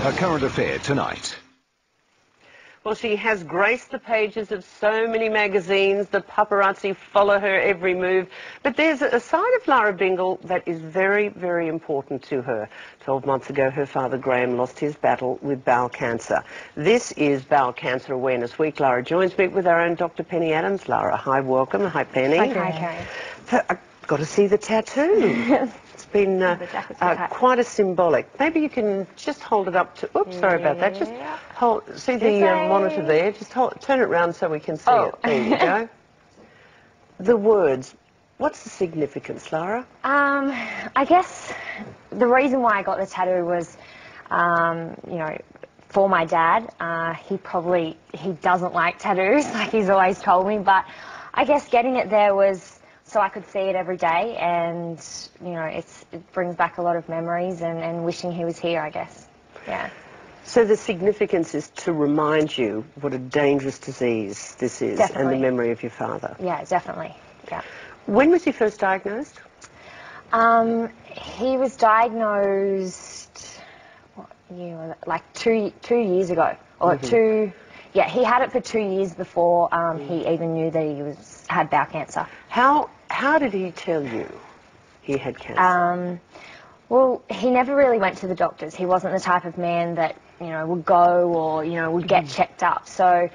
A current affair tonight. Well, she has graced the pages of so many magazines. The paparazzi follow her every move. But there's a side of Lara Bingle that is very, very important to her. 12 months ago, her father, Graham, lost his battle with bowel cancer. This is Bowel Cancer Awareness Week. Lara joins me with our own Dr. Penny Adams. Lara, hi, welcome. Hi, Penny. Hi, Kerri. So, I've got to see the tattoo. It's been quite a symbolic. Maybe you can just hold it up to... Oops, sorry about that. Just hold... See the monitor there? Just turn it around so we can see it. There you go. The words. What's the significance, Lara? I guess the reason why I got the tattoo was, you know, for my dad. He doesn't like tattoos, like he's always told me, but I guess getting it there was so I could see it every day, and, you know, it brings back a lot of memories and wishing he was here, I guess. Yeah. So the significance is to remind you what a dangerous disease this is. Definitely. And the memory of your father. Yeah, definitely. Yeah. When was he first diagnosed? He was diagnosed, what year was it? Like two years ago. Or yeah, he had it for 2 years before he even knew that he had bowel cancer. How did he tell you he had cancer? Well, he never really went to the doctors. He wasn't the type of man that, you know, would go or, you know, would get checked up. So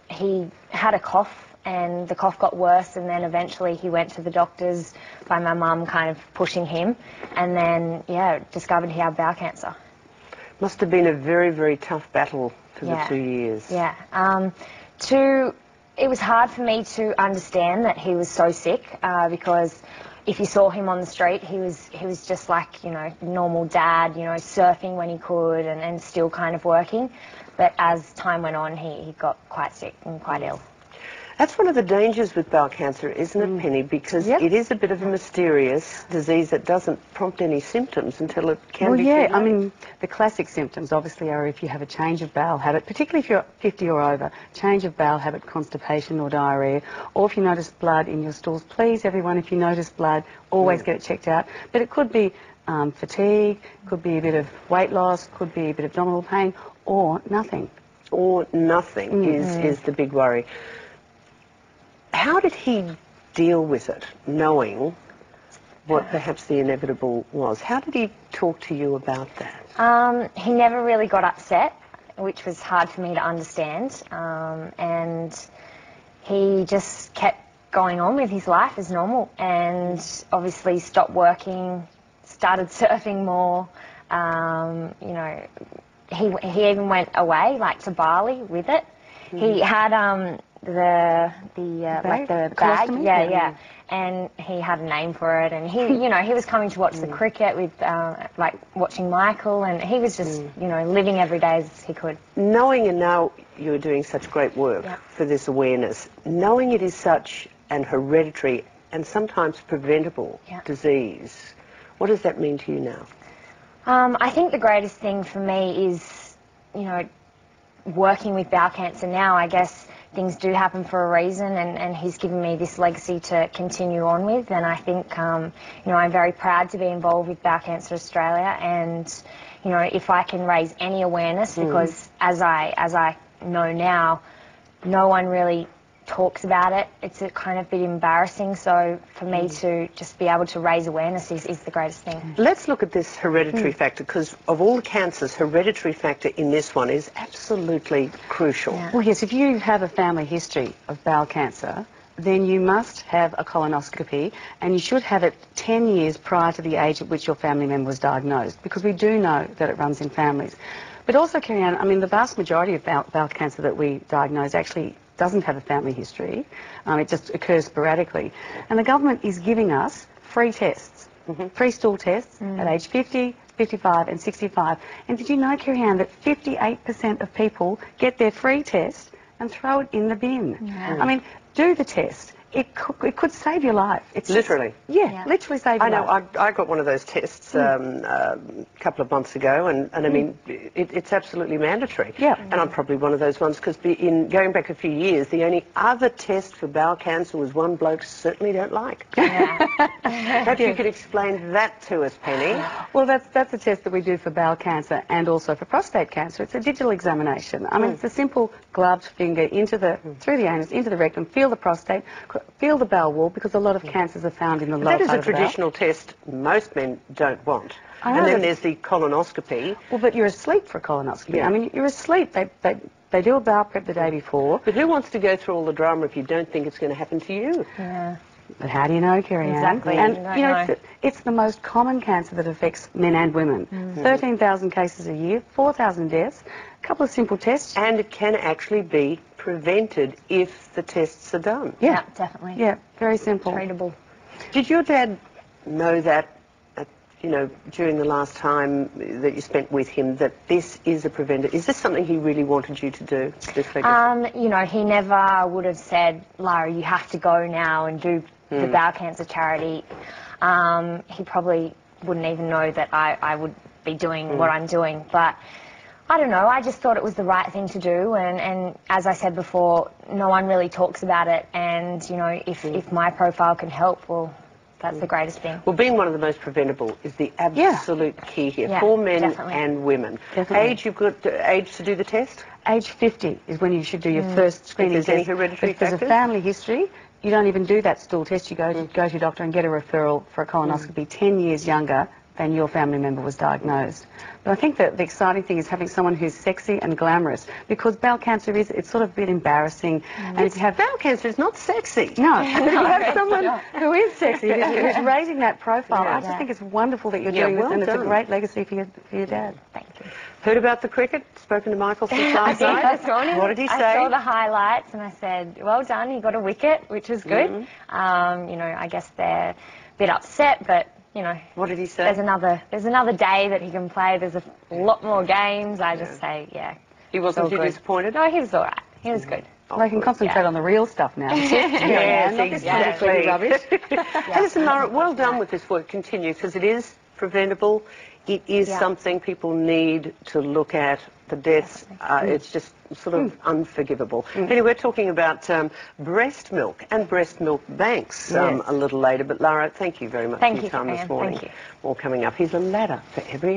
he had a cough, and the cough got worse, and then eventually he went to the doctors by my mum kind of pushing him, and then, yeah, discovered he had bowel cancer. Must have been a very, very tough battle for the 2 years. Yeah. It was hard for me to understand that he was so sick because if you saw him on the street, he was just like, you know, normal dad, you know, surfing when he could and still kind of working. But as time went on, he got quite sick and quite ill. That's one of the dangers with bowel cancer, isn't it, Penny? Because it is a bit of a mysterious disease that doesn't prompt any symptoms until it can be treated. I mean, the classic symptoms obviously are if you have a change of bowel habit, particularly if you're 50 or over, change of bowel habit, constipation or diarrhoea, or if you notice blood in your stools. Please, everyone, if you notice blood, always get it checked out. But it could be fatigue, could be a bit of weight loss, could be a bit of abdominal pain, or nothing. Or nothing is the big worry. How did he deal with it, knowing what perhaps the inevitable was? How did he talk to you about that? He never really got upset, which was hard for me to understand. And he just kept going on with his life as normal, and obviously stopped working, started surfing more. You know, he even went away, like to Bali with it. He had the bag, and he had a name for it, and he, you know, he was coming to watch the cricket with, like, watching Michael, and he was just, you know, living every day as he could. Knowing, and now you're doing such great work for this awareness, knowing it is such an hereditary and sometimes preventable disease, what does that mean to you now? I think the greatest thing for me is, you know, working with bowel cancer now. I guess things do happen for a reason, and he's given me this legacy to continue on with, and I think, you know, I'm very proud to be involved with Bowel Cancer Australia, and, you know, if I can raise any awareness, because as I know now, no one really talks about it. It's a kind of bit embarrassing, so for me to just be able to raise awareness is the greatest thing. Let's look at this hereditary factor, because of all the cancers, hereditary factor in this one is absolutely crucial. Well, yes, if you have a family history of bowel cancer, then you must have a colonoscopy, and you should have it 10 years prior to the age at which your family member was diagnosed, because we do know that it runs in families. But also, Kerri, I mean, the vast majority of bowel cancer that we diagnose actually doesn't have a family history. It just occurs sporadically. And the government is giving us free tests, free stool tests at age 50, 55 and 65. And did you know, Kerri, that 58% of people get their free test and throw it in the bin? I mean, do the test. it could save your life. It's Literally. literally save your life. I know, I got one of those tests a couple of months ago, and I mean, it's absolutely mandatory. Yeah. And I'm probably one of those ones, because in going back a few years, the only other test for bowel cancer was one bloke certainly don't like. Yeah. Perhaps you could explain that to us, Penny. Well, that's a test that we do for bowel cancer and also for prostate cancer. It's a digital examination. I mean, it's a simple gloved finger through the anus, into the rectum, feel the prostate, feel the bowel wall, because a lot of cancers are found in the lower part of the bowel. That is a traditional test most men don't want. I know, and then there's the colonoscopy. Well, but you're asleep for a colonoscopy. Yeah. I mean, you're asleep. They do a bowel prep the day before. But who wants to go through all the drama if you don't think it's going to happen to you? Yeah. But how do you know, Kerri Ann? Exactly. And, You don't know. it's the most common cancer that affects men and women. 13,000 cases a year, 4,000 deaths, a couple of simple tests. And it can actually be prevented if the tests are done. Yeah, definitely. Yeah, very simple. Treatable. Did your dad know that, during the last time that you spent with him, that this is a preventer? Is this something he really wanted you to do? This legacy? He never would have said, Lara, you have to go now and do the bowel cancer charity. He probably wouldn't even know that I would be doing what I'm doing. But I don't know, I just thought it was the right thing to do. And as I said before, no one really talks about it. And, if my profile can help, well, that's the greatest thing. Well, being one of the most preventable is the absolute key here, Yeah, for men definitely. and women. Definitely. Age, you've got age to do the test? Age 50 is when you should do your first screening If there's any test. hereditary If there's a factors? family history, you don't even do that stool test. You go to your doctor and get a referral for a colonoscopy 10 years younger than your family member was diagnosed. But I think that the exciting thing is having someone who's sexy and glamorous, because bowel cancer it's sort of a bit embarrassing. And to have Bowel cancer is not sexy. No, but to have someone who is sexy, who's raising that profile, Yeah. I just think it's wonderful that you're Yeah, doing well this, and it's a done. great legacy for your dad. Thank you. Heard about the cricket? Spoken to Michael since last I night? did this morning. What did he say? I saw the highlights and I said, well done, he got a wicket, which was good. I guess they're a bit upset, but, What did he say? there's another day that he can play. There's a lot more games. I just say, He wasn't all too good. disappointed? No, he was all right. He was good. They can concentrate on the real stuff now. Yes, not this exactly. kind of rubbish. Hey, listen, Lara, well done with this work. Continue, because it is preventable. It is something people need to look at. The deaths, it's just sort of unforgivable. Anyway, we're talking about breast milk and breast milk banks a little later. But Lara, thank you very much for your time this morning. Thank you. More coming up. Here's a ladder for every